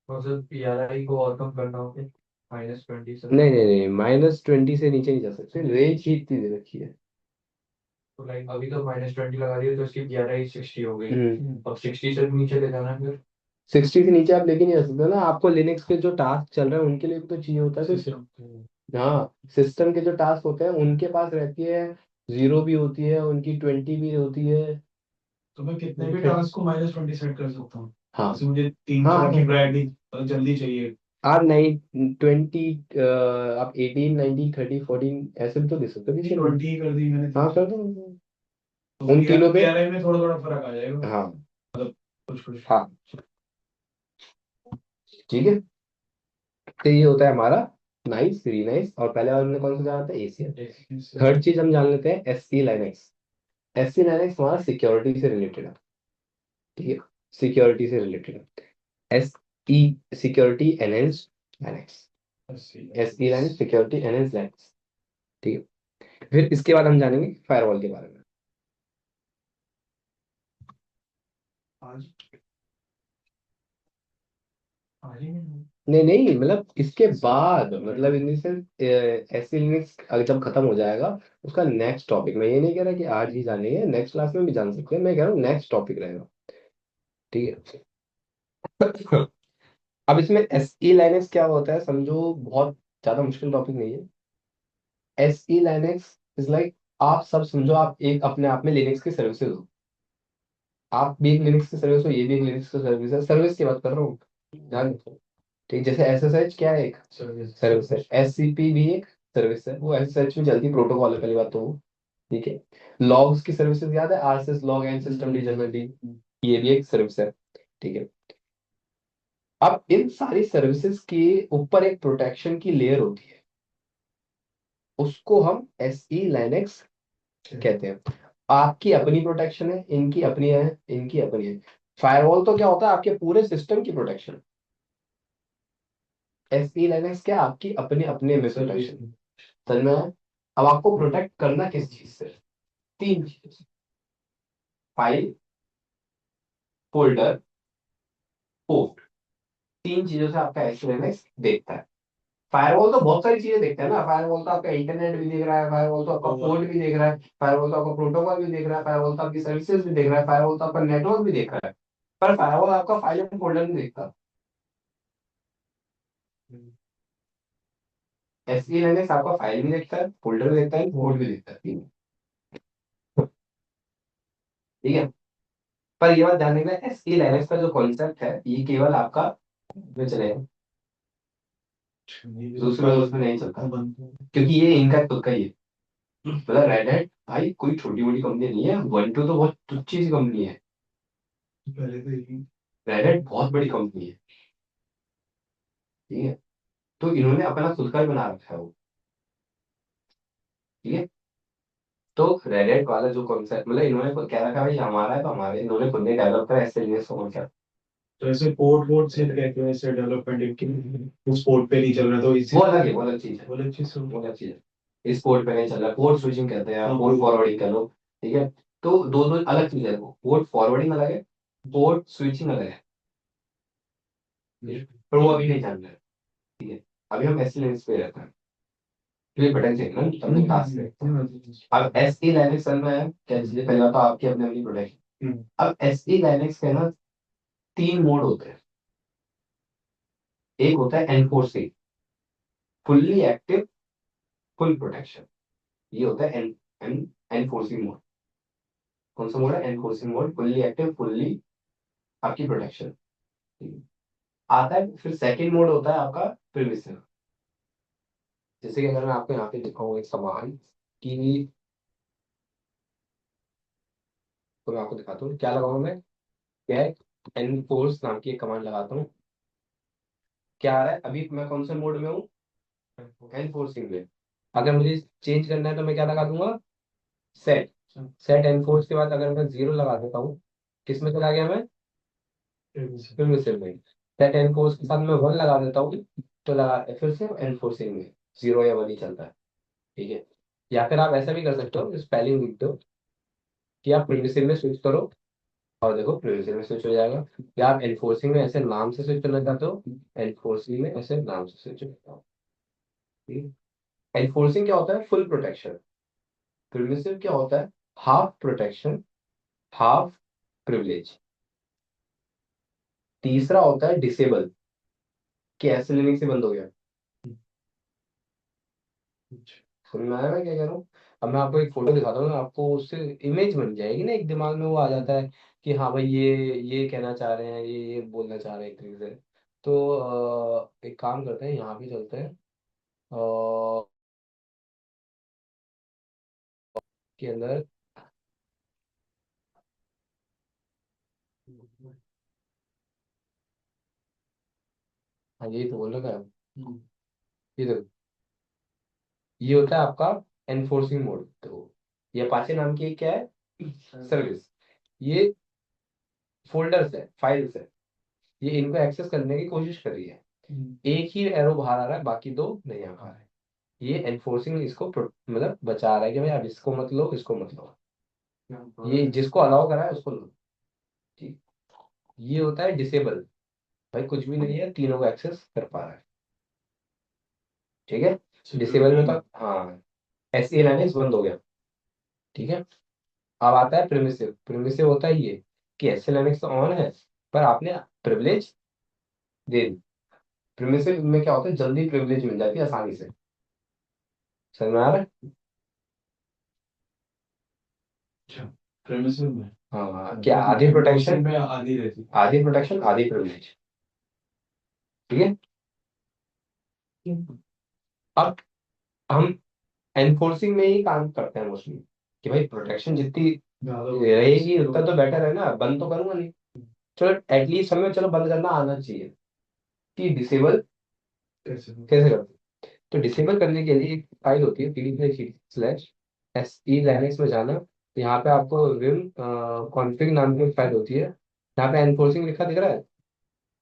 और सर पीआरआई को और कम करना होगा -20 से। नहीं नहीं नहीं, -20 से नीचे नहीं जा सकते, रेंज ही इतनी दे रखी है। तो लाइक अभी तो -20 लगा दिए तो इसकी पीआरआई 60 हो गई। हम्म। अब 60 से भी नीचे ले जाना है फिर। 60 से नीचे आप लेके नहीं जा सकते ना, आपको लिनक्स के जो टास्क चल रहे हैं उनके लिए भी तो चाहिए होता है कुछ। हाँ, सिस्टम के जो टास्क होते हैं उनके पास रहती है, 0 भी होती है उनकी, 20 भी होती है। तो मैं कितने भी टास्क को -20 सेट कर सकता हूँ। हाँ जैसे मुझे तीन हाँ चार की हाँ। प्रायोरिटी जल्दी चाहिए। आप नहीं 20, आप 18 19 30 14 ऐसे भी तो दे सकते हो किसी को। 20 कर दी मैंने। हाँ कर दो, तो उन तीनों पे। पीआरआई में थोड़ा थोड़ा फर्क आ जाएगा। हाँ कुछ कुछ। हाँ। ठीक है, तो ये होता है हमारा नाइस रीनाइस, और पहले वाले में कौन सा जाना था एसीएल। थर्ड चीज हम जान लेते हैं S C Linux. S C Linux हमारा सिक्योरिटी से रिलेटेड है। ठीक है, सिक्योरिटी से रिलेटेड है। S E security enhanced Linux, S E Linux security enhanced Linux. ठीक है, फिर इसके बाद हम जानेंगे फायरवॉल के बारे में। आज आज ही नहीं। नहीं नहीं, मतलब इसके बाद, मतलब इन सेंस ऐसे लिनक्स जब खत्म हो जाएगा, उसका नेक्स्ट टॉपिक, मैं ये नहीं कह रहा कि आज ही जानेंगे, नेक्स्ट क्लास में भी जान सकते हैं, मैं कह रहा हूँ नेक्स्ट टॉपिक रहेगा। ठीक है। अब इसमें एस ई लाइनक्स क्या होता है समझो, बहुत ज्यादा मुश्किल टॉपिक नहीं है। S E Linux is like, आप सब समझो आप एक अपने आप में लिनक्स की सर्विसेज हो, आप भी एक लिनक्स की सर्विस हो, ये भी एक लिनक्स की सर्विस है, सर्विस की बात कर रहा हूँ, ध्यान रखो। ठीक, जैसे एस एस एच क्या है, एक सर्विस है, एस सी पी भी एक सर्विस है, वो एस एस एच में चलती प्रोटोकॉल है, पहली बात तो वो। ठीक है, लॉग्स की सर्विसेज याद है, RSS log and system design, ये भी एक सर्विस है। ठीक है, अब इन सारी सर्विसेज के ऊपर एक प्रोटेक्शन की लेयर होती है, उसको हम एस ई लाइनेक्स कहते हैं। आपकी अपनी प्रोटेक्शन है, इनकी अपनी है, इनकी अपनी है। फायरवॉल तो क्या होता है, आपके पूरे सिस्टम की प्रोटेक्शन। एस ई लाइनेक्स क्या, आपकी अपने अपने में प्रोटेक्शन। समझ में आया? अब आपको प्रोटेक्ट करना किस चीज से, तीन चीजों से, फाइल, फोल्डर, पोर्ट। तीन चीजों से आपका एस ई लाइनेक्स देखता है। फायरवॉल तो बहुत सारी चीजें देखता है ना, फायरवॉल तो आपका इंटरनेट भी देख रहा है, फायरवॉल तो आपका पोर्ट भी देख रहा है, फायरवॉल तो आपका प्रोटोकॉल भी देख रहा है, फायरवॉल तो आपकी सर्विसेज भी देख रहा है, फायरवॉल तो आपका नेटवर्क भी देख रहा है। पर फायरवॉल आपका फाइल एंड फोल्डर नहीं देखता। एसई लाइनक्स आपका फाइल भी देखता है, फोल्डर भी देखता है, पोर्ट भी देखता है, तीनों। ठीक है, पर ये बात ध्यान रखना, एसई लाइनक्स का जो कॉन्सेप्ट है ये केवल आपका में चलेगा, दूसरे उसमें नहीं चलता, क्योंकि ये इनका खुद का ही है। मतलब रेड हैट भाई कोई छोटी मोटी कंपनी नहीं है, वन टू तो बहुत तुच्छी सी कंपनी है, पहले तो यही। रेड हैट बहुत बड़ी कंपनी है। ठीक है, तो इन्होंने अपना खुद का ही बना रखा है वो। ठीक है, तो रेड हैट वाला जो कॉन्सेप्ट, मतलब इन्होंने खुद कह रखा है भाई हमारा है तो हमारे, इन्होंने खुद ने डेवलप करा, ऐसे लिनक्स का कॉन्सेप्ट। तो ऐसे पोर्ट से कहते हैं ऐसे डेवलपमेंट इनकी उस पोर्ट पे नहीं चल रहा तो इसी वो अलग है, वो अलग चीज है, वो अलग चीज से वो अलग चीज है। इस पोर्ट पे नहीं चल रहा, पोर्ट स्विचिंग कहते हैं, हाँ, पोर्ट फॉरवर्डिंग कर लो। ठीक है, तो दो दो अलग चीज है, वो पोर्ट फॉरवर्डिंग अलग है, पोर्ट स्विचिंग अलग है। पर वो अभी नहीं जान रहे। ठीक है, अभी हम एस लिनक्स पे रहते हैं, क्योंकि बटन से ना तब क्लास पे। अब एस ई लाइनक्स में है क्या चीजें, पहले तो आपकी अपनी अपनी प्रोटेक्शन। अब एस ई लाइनक्स के ना तीन मोड होते हैं। एक होता है enforcing, fully active, full protection. ये होता है एन एन एनफोर्सिंग मोड। कौन सा मोड है? Enforcing mode, fully active, fully आपकी प्रोटेक्शन। आता है फिर सेकंड मोड होता है आपका प्रिमिसिव। जैसे कि अगर मैं आपको यहाँ पे दिखाऊँ एक समान कि, तो मैं आपको दिखाता हूँ क्या लगाऊँ मैं, क्या है, एनफोर्स नाम की एक कमांड लगाता हूँ। क्या आ रहा है, अभी मैं कौन से मोड में हूँ? एनफोर्सिंग में। अगर मुझे चेंज करना है तो मैं क्या लगा दूंगा? सेट। सेट एनफोर्स के बाद अगर मैं 0 लगा देता हूँ, किस में चला गया मैं? प्रिमिसिव में। सेट एनफोर्स के साथ मैं 1 लगा देता हूँ, तो लगा फिर से एनफोर्सिंग में 0 या 1 ही चलता है। ठीक है, या फिर आप ऐसा भी कर सकते हो, स्पेलिंग लिख दो कि आप प्रिमिसिव में स्विच करो, और देखो प्रिमिसिव में स्विच हो जाएगा। या आप एनफोर्सिंग में ऐसे नाम से स्विच करना चाहते हो, एनफोर्सिंग में ऐसे नाम से स्विच करता हूँ। एनफोर्सिंग क्या होता है? Full protection. प्रिमिसिव क्या होता है? Half protection, half privilege. तीसरा होता है डिसेबल, कि ऐसे लिमिट से बंद हो गया। समझ में आया मैं क्या कह रहा हूँ? अब मैं आपको एक फोटो दिखाता हूँ, आपको उससे इमेज बन जाएगी ना, एक दिमाग में वो आ जाता है कि हाँ भाई ये कहना चाह रहे हैं, ये बोलना चाह रहे हैं एक तरीके से। तो एक काम करते हैं, यहाँ पे चलते हैं के अंदर। हाँ यही तो बोल रखा है। ये देखो, ये होता है आपका एनफोर्सिंग मोड। तो ये अपाचे नाम की एक क्या है, सर्विस। ये फोल्डर्स है, फाइल्स है, ये इनको एक्सेस करने की कोशिश कर रही है। एक ही एरो बाहर आ रहा है, बाकी दो नहीं आ पा रहा है। ये एनफोर्सिंग इसको मतलब बचा रहा है कि भाई आप इसको मत लो, इसको मत लो, ये जिसको अलाउ करा है उसको लो। ठीक, ये होता है डिसेबल, भाई कुछ भी नहीं है, तीनों को एक्सेस कर पा रहा है। ठीक है, डिसेबल में तो हाँ, एस ए लाइनेक्स बंद हो गया। ठीक है, अब आता है प्रिमिसिव। प्रिमिसिव होता है ये कि एस ए लाइनेक्स ऑन है, पर आपने प्रिविलेज दे दी। प्रिमिसिव में क्या होता है, जल्दी प्रिविलेज मिल जाती है आसानी से। समझ में आ रहा है? अच्छा प्रेमिसिस में हाँ, क्या आधी प्रोटेक्शन, में आधी रहती आधी प्रोटेक्शन आधी प्रिविलेज। ठीक है, अब हम एनफोर्सिंग में ही काम करते हैं मोस्टली, कि भाई प्रोटेक्शन जितनी रहेगी उतना तो बेटर है ना, बंद तो करूंगा नहीं। चलो एटलीस्ट हमें चलो बंद करना आना चाहिए। कि डिसेबल कैसे कैसे करते हैं? तो डिसेबल करने के लिए एक फाइल होती है, pd slash S E Linux में जाना, तो यहाँ पे आपको विम कॉन्फ़िग नाम की एक फाइल होती है, यहाँ पे एनफोर्सिंग लिखा दिख रहा है,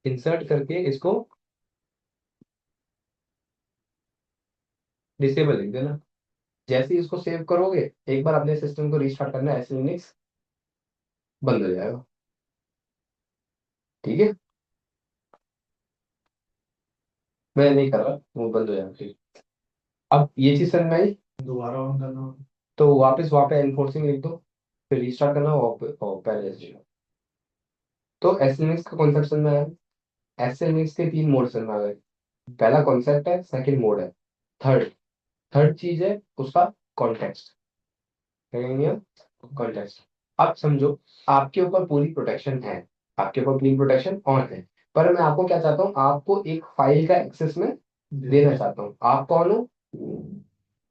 इंसर्ट करके इसको डिसेबल लिख देना। जैसे ही इसको सेव करोगे, एक बार अपने सिस्टम को रीस्टार्ट करना, एस लिनक्स बंद हो जाएगा। ठीक है, मैं नहीं कर रहा, वो बंद हो जाएगा। ठीक, अब ये चीज समझ में आई। दोबारा ऑन करना होगा। तो वापस वहां पे एनफोर्सिंग लिख दो, फिर रीस्टार्ट करना और पहले से। तो एस लिनक्स का कॉन्सेप्ट समझ में आया। एस लिनक्स के तीन मोड समझ में आ गए। पहला कॉन्सेप्ट है, सेकंड मोड है, थर्ड थर्ड चीज है उसका कॉन्टेक्स्ट। कॉन्टेक्स्ट। अब समझो, आपके ऊपर पूरी प्रोटेक्शन है, आपके ऊपर पूरी प्रोटेक्शन ऑन है, पर मैं आपको क्या चाहता हूँ, आपको एक फाइल का एक्सेस में देना चाहता हूँ। आप कौन हो?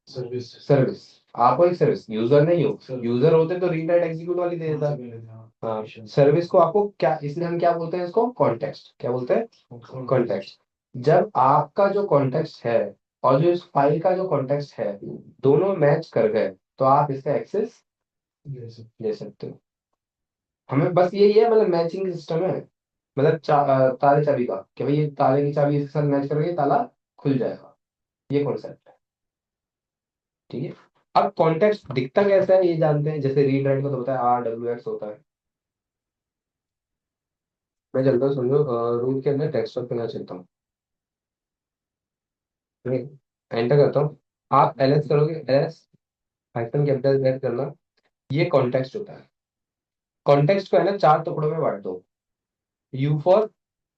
Service service. आप हो एक सर्विस, यूजर नहीं हो। Service। यूजर होते तो रीड राइट एग्जीक्यूट वाली दे देता। हाँ, सर्विस को आपको क्या, इसलिए हम क्या बोलते हैं इसको? कॉन्टेक्स्ट। क्या बोलते हैं? कॉन्टेक्स्ट। जब आपका जो कॉन्टेक्स्ट है और जो इस फाइल का जो कॉन्टेक्स्ट है, दोनों मैच कर गए, तो आप इसका एक्सेस ले सकते हो। हमें बस यही है, मतलब मैचिंग सिस्टम है। मतलब ताले चाबी का, कि भाई ये ताले की चाबी इसके साथ मैच करोगे ताला खुल जाएगा, ये कॉन्सेप्ट है। ठीक है। अब कॉन्टेक्स्ट दिखता कैसा है ये जानते हैं, जैसे रीड राइट का तो होता है RWX होता है। मैं चलता हूँ, समझो रूट के अंदर टेक्स्ट पे ना चलता हूँ, एंटर करता हूँ। आप LS करोगे, LS हाइफन कैपिटल Z करना, ये कॉन्टेक्स्ट होता है। कॉन्टेक्स्ट को है ना 4 टुकड़ों में बांट दो। U for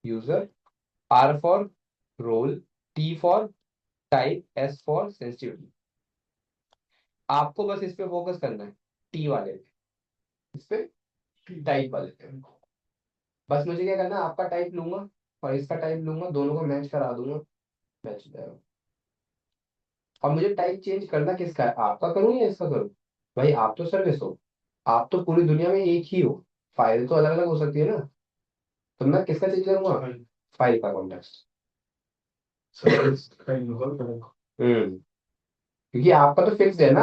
user, R for role, T for type, S for sensitivity. आपको बस इस पे फोकस करना है, टी वाले पे, इस पे टाइप वाले पे। बस मुझे क्या करना है, आपका टाइप लूंगा और इसका टाइप लूंगा, दोनों को मैच करा दूंगा, मैच हो जाएगा। और मुझे टाइप चेंज करना किसका है, आपका करूँ या इसका करूँ? भाई आप तो सर्विस हो, आप तो पूरी दुनिया में एक ही हो, फाइल तो अलग अलग हो सकती है ना, तो मैं किसका चेंज करूंगा, फाइल का कॉन्टेक्स्ट। सर्विस का इन्वॉल्व करेगा। क्योंकि आपका तो फिक्स है ना,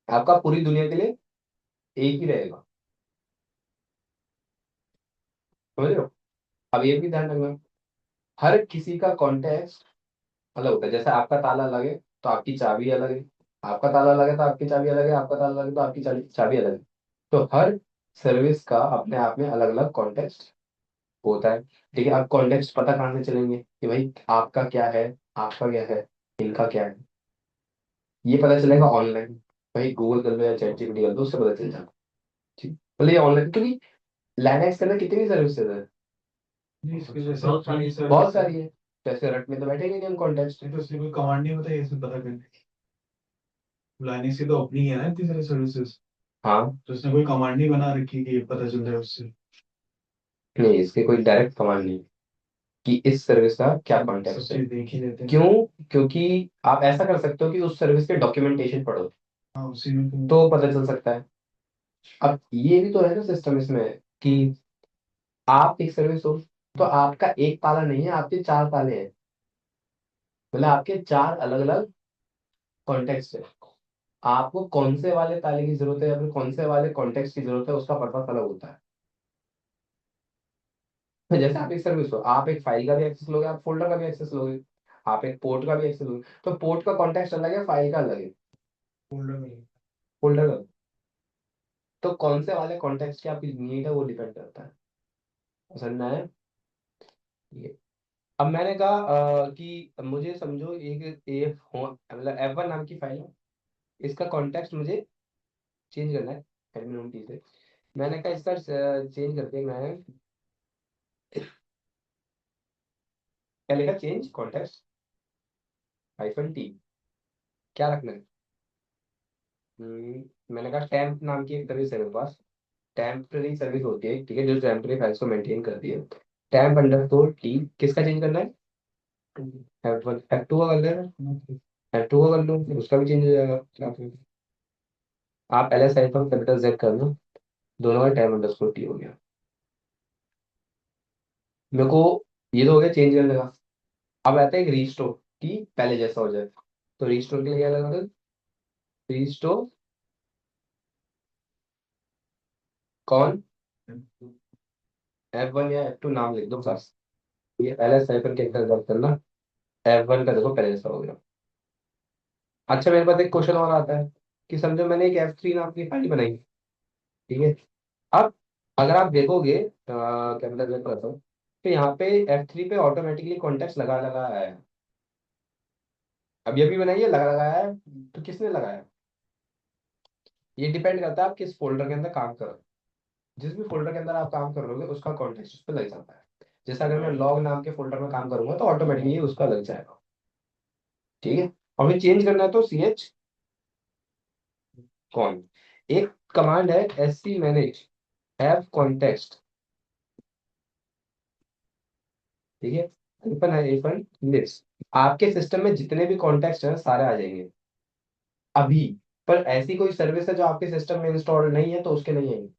आपका पूरी दुनिया के लिए एक ही रहेगा, समझ रहे हो? अब ये भी ध्यान रखना, हर किसी का कॉन्टेक्स्ट अलग होता है। जैसे आपका ताला अलग है तो आपकी चाबी अलग है, आपका ताला अलग है तो आपकी चाबी अलग है, आपका ताला अलग है तो आपकी चाबी अलग है। तो हर सर्विस का अपने आप में अलग अलग कॉन्टेक्स्ट होता है। ठीक है। अब कॉन्टेक्स्ट पता कहाँ से चलेंगे कि भाई आपका क्या है, आपका क्या है, इनका क्या है, ये पता चलेगा ऑनलाइन। भाई गूगल कर लो या चैट जीपीटी कर लो, उससे पता चल जाएगा। ठीक, मतलब ये ऑनलाइन, क्योंकि लाइनक्स के अंदर कितनी सर्विसेज है, नहीं, इसके जैसे बहुत कई सारी। बहुत सर्विस है। सारी है। जैसे रट में तो बैठेंगे नहीं हम कॉन्टेक्स्ट। नहीं तो उससे कोई कमांड नहीं बताइए इसमें पता करने की। लाइनक्स की तो अपनी ही है ना इतनी सारी सर्विसेज, हाँ, तो उसने कोई कमांड नहीं बना रखी कि ये पता चल जाए उससे। नहीं इसके कोई डायरेक्ट कमांड नहीं कि इस सर्विस का क्या सब कॉन्टेक्स्ट है। चीज देख ही लेते हैं। क्यों? क्योंकि आप ऐसा कर सकते हो कि उस सर्विस के डॉक्यूमेंटेशन पढ़ो, हाँ, उसी में तो पता चल सकता है। अब ये भी तो है ना सिस्टम इसमें, कि आप एक सर्विस हो तो आपका एक ताला नहीं है, आपके 4 ताले हैं, मतलब आपके 4 अलग अलग कॉन्टेक्स्ट है। आपको कौन से वाले ताले की जरूरत है या फिर कौन से वाले कॉन्टेक्स्ट की जरूरत है, उसका पर्पस अलग होता है। तो जैसे आप एक सर्विस हो, आप एक फाइल का भी एक्सेस लोगे, आप फोल्डर का भी एक्सेस लोगे, आप एक पोर्ट का भी एक्सेस लोगे, तो पोर्ट का कॉन्टेक्स्ट अलग है, फाइल का अलग है, फोल्डर में। फोल्डर का। तो कौन से वाले कॉन्टेक्स्ट की आपकी नीड है वो डिपेंड करता है। समझ में आया? ये अब मैंने कहा कि मुझे समझो एक एफ हो, मतलब F1 नाम की फाइल है, इसका कॉन्टेक्स्ट मुझे चेंज करना है एडमिन ओम टी से। मैंने कहा इसका चेंज करके मैं क्या लिखा, चेंज कॉन्टेक्स्ट -T, क्या रखना है? मैंने कहा टेम्प नाम की एक सर्विस है मेरे पास, टेम्पररी सर्विस होती है, ठीक है, जो टेम्पररी फाइल्स को मेंटेन करती है। टेम्प_T किसका चेंज करना है, F1 F2 का कर लेना, F2 का कर लो, उसका भी चेंज हो जाएगा। आप LS हाइफन कैपिटल Z कर लो, दोनों का टेम्प_T हो गया। मेरे को ये तो हो गया चेंज करने का। अब आता है एक रीस्टोर, कि पहले जैसा हो जाए। तो रीस्टोर के लिए क्या लगा, रीस्टोर कौन, F1 या F2 नाम लिख दो बस। ये LS हाइफन कैपिटल Z करना, F1 का देखो पहले जैसा हो गया। अच्छा मेरे पास एक क्वेश्चन और आता है, कि समझो मैंने एक F3 नाम की फाइल बनाई, ठीक है। अब अगर आप देखोगे कैपिटल Z करता हूँ, तो यहाँ पे F3 पे ऑटोमेटिकली कॉन्टेक्स्ट लगा लगा आया है। अब ये भी बनाइए लगा लगाया है, तो किसने लगाया? ये डिपेंड करता है आप किस फोल्डर के अंदर काम कर रहे हो। जिस भी फोल्डर के अंदर आप काम कर रहे होगे उसका कॉन्टेक्स्ट उस पर लग जाता है। जैसे अगर मैं लॉग नाम के फोल्डर में काम करूंगा तो ऑटोमेटिकली उसका लग जाएगा। ठीक है। और फिर चेंज करना है तो CH कौन, एक कमांड है SC मैनेज हैव कॉन्टेक्स्ट, ठीक है, ओपन है ओपन लिस्ट। आपके सिस्टम में जितने भी कॉन्टेक्स्ट हैं सारे आ जाएंगे अभी। पर ऐसी कोई सर्विस है जो आपके सिस्टम में इंस्टॉल नहीं है तो उसके नहीं आएंगे।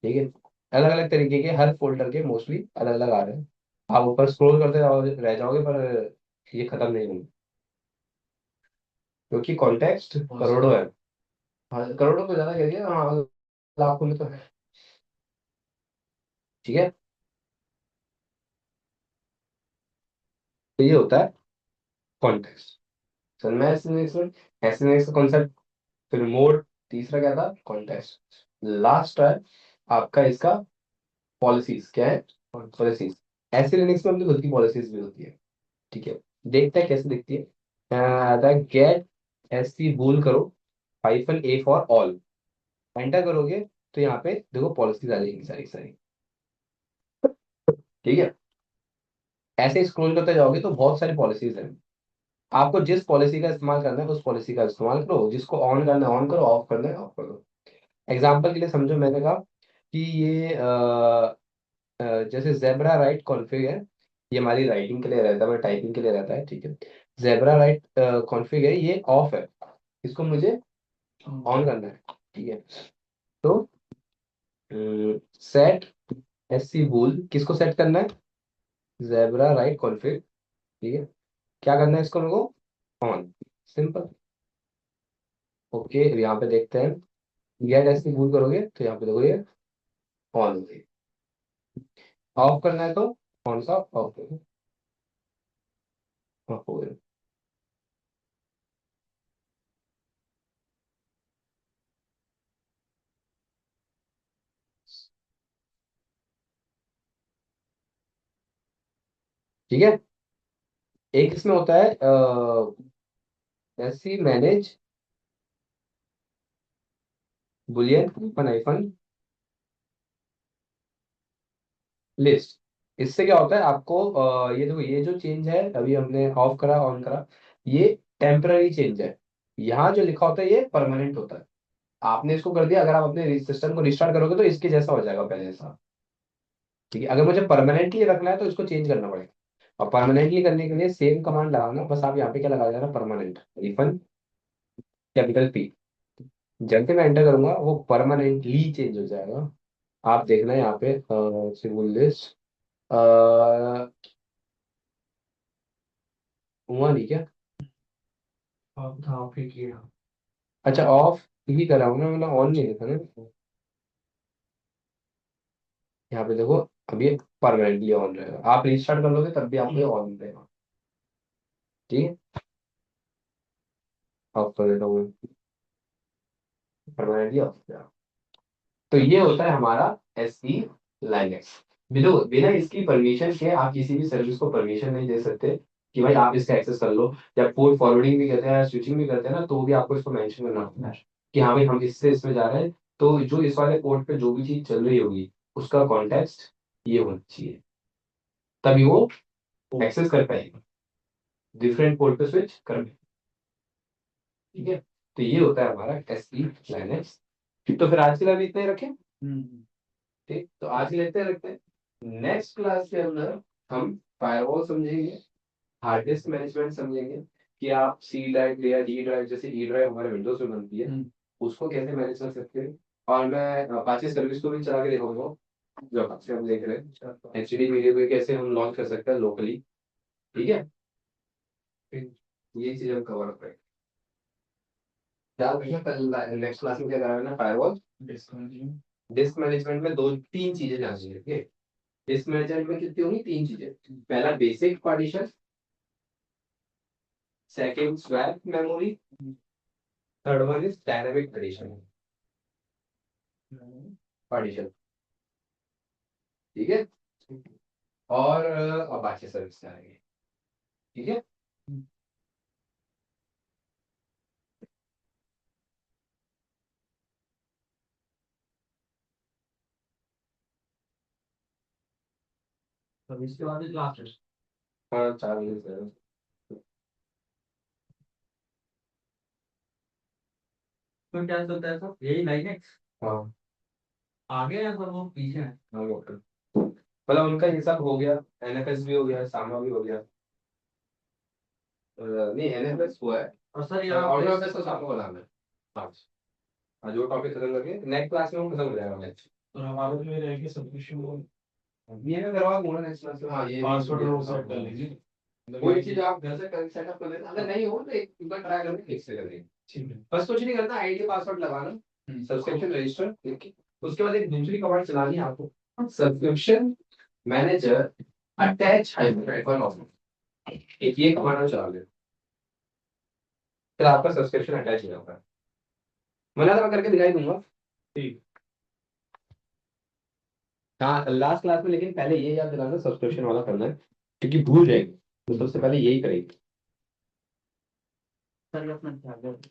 ठीक है। अलग अलग तरीके के हर फोल्डर के मोस्टली अलग अलग आ रहे हैं। आप ऊपर स्क्रॉल करते रह जाओगे पर ये खत्म नहीं होंगे, क्योंकि कॉन्टेक्स्ट करोड़ों है। हाँ, करोड़ों तो ज्यादा कह दिया, हाँ लाखों में तो है। ठीक है, तो ये होता है कॉन्टेक्स्ट। समझ में एसएनएक्स का कॉन्सेप्ट। फिर मोड तीसरा क्या था, कॉन्टेक्स्ट। लास्ट है आपका इसका पॉलिसीज, क्या है, पॉलिसीज। ऐसे लिनक्स में अपनी खुद की पॉलिसीज भी होती है। ठीक है, देखते हैं कैसे दिखती है। गेट एस सी बोल करो, -a फॉर ऑल, एंटर करोगे तो यहाँ पे देखो पॉलिसीज आ जाएंगी सारी सारी। ठीक है, ऐसे स्क्रॉल करते जाओगे तो बहुत सारी पॉलिसीज हैं। आपको जिस पॉलिसी का इस्तेमाल करना है उस पॉलिसी का इस्तेमाल करो, जिसको ऑन करना है ऑन करो, ऑफ करना है ऑफ करो। एग्जाम्पल के लिए समझो, मैंने कहा कि ये जैसे जेब्रा राइट कॉन्फ़िग है, ये हमारी राइटिंग के लिए रहता है, टाइपिंग के लिए रहता है। ठीक है, जेब्रा राइट कॉन्फ़िग है, ये ऑफ है, इसको मुझे ऑन करना है। ठीक है, तो सेट एस सी बोल किसको सेट करना है, जेब्रा राइट कॉन्फ़िग। ठीक है, क्या करना है इसको मेरे को, ऑन, सिंपल। ओके, यहाँ पे देखते हैं, गेट एस सी बोल करोगे तो यहाँ पे देखो ये ऑन हो गई। ऑफ करना है तो कौन सा ऑफ करो, ऑफ हो गया। ठीक है, एक इसमें होता है S C manage boolean open आइफन लिस्ट। इससे क्या होता है आपको, ये देखो, ये जो चेंज है अभी हमने ऑफ करा ऑन करा, ये टेम्पररी चेंज है। यहाँ जो लिखा होता है ये परमानेंट होता है। आपने इसको कर दिया, अगर आप अपने सिस्टम को रिस्टार्ट करोगे तो इसके जैसा हो जाएगा पहले जैसा। ठीक है, अगर मुझे परमानेंटली रखना है तो इसको चेंज करना पड़ेगा। और परमानेंटली करने के लिए सेम कमांड लगाना, बस आप यहाँ पे क्या लगा देना, परमानेंट इफन कैपिटल पी। जब भी मैं एंटर करूंगा वो परमानेंटली चेंज हो जाएगा। आप देखना यहाँ पे सिंपल लिस्ट हुआ नहीं क्या। अब था फिर किया। अच्छा, ऑफ ही करा हूँ ना, मैंने ऑन नहीं देखा ना। यहाँ पे देखो, अभी परमानेंटली ऑन रहेगा, आप रिस्टार्ट कर लोगे तब भी आपको ये ऑन रहेगा। ठीक है, ऑफ कर देता हूँ, परमानेंटली ऑफ रहेगा। तो ये होता है हमारा एस ई लाइनेक्स। बिना बिना इसकी परमिशन के आप किसी भी सर्विस को परमिशन नहीं दे सकते कि भाई आप इसका एक्सेस कर लो। जब पोर्ट फॉरवर्डिंग भी करते हैं, स्विचिंग भी करते हैं ना, तो भी आपको इसको मेंशन करना होता है कि हाँ भाई हम इससे इसमें जा रहे हैं, तो जो इस वाले पोर्ट पे जो भी चीज चल रही होगी उसका कॉन्टेक्स्ट ये होना चाहिए, तभी वो एक्सेस कर पाएगी, डिफरेंट पोर्ट पे स्विच कर पाएगी। ठीक है, तो ये होता है हमारा एस ई लाइनेक्स। तो फिर आज के लिए अभी इतना ही रखें। ठीक, तो आज के लिए इतना ही रखते हैं। नेक्स्ट क्लास के अंदर हम फायरवॉल समझेंगे, हार्ड डिस्क मैनेजमेंट समझेंगे कि आप सी ड्राइव या डी ड्राइव, जैसे ई ड्राइव हमारे विंडोज में बनती है, उसको कैसे मैनेज कर सकते हैं। और मैं अपाचे सर्विस को भी चला के दिखाऊंगा, जो अपाचे हम देख रहे हैं, एचडी मीडिया को कैसे हम लॉन्च कर सकते हैं लोकली। ठीक है, फिर ये चीज हम कवर करेंगे। याद रखना, कल नेक्स्ट क्लास में क्या कराना, फायरवॉल, डिस्क मैनेजमेंट में दो तीन चीजें ध्यान रखिए। ठीक है, डिस्क मैनेजमेंट में कितनी होंगी, तीन चीजें। पहला basic partition, second swap memory, third one is dynamic partition. ठीक है, और अब बाकी सर्विस आएंगे। ठीक है, तो इसके बाद लास्ट हाँ 4 मिनट है। तो क्या चलता है सब यही लाइनेक्स हाँ आगे है पर वो पीछे है। हाँ, ओके, मतलब उनका ये सब हो गया, एनएफएस भी हो गया, सामा भी हो गया। नहीं, एनएफएस हुआ है, और सर और यहाँ एनएफएस तो सामा को नाम है। हाँ, जो टॉपिक खत्म करके नेक्स्ट क्लास में हम खत्म हो जाएगा मैच। और हमारा जो ये रहेगा सबमिशन वो ये मैं करवा दूंगा नेक्स्ट क्लास में। हाँ, ये पासवर्ड वो सेट कर लेंगे। कोई चीज आप घर से कर सेटअप कर लेना, अगर नहीं हो तो एक बार ट्राई करके फिक्स कर देंगे। ठीक है। बस कुछ नहीं करना, आईडी पासवर्ड लगाना, सब्सक्रिप्शन रजिस्टर, उसके बाद एक दूसरी कमांड चलानी है आपको, सब्सक्रिप्शन मैनेजर अटैच हाइपरलाइन ऑफर, एक ये कमांड चला ले, फिर आपका सब्सक्रिप्शन अटैच नहीं होगा। मना तो मैं करके दिखाई दूंगा। ठीक। हाँ लास्ट क्लास में, लेकिन पहले ये याद दिलाना सब्सक्रिप्शन वाला करना है, क्योंकि भूल जाएंगे, तो सबसे पहले यही करेंगे। सर अपना ख्याल रखो।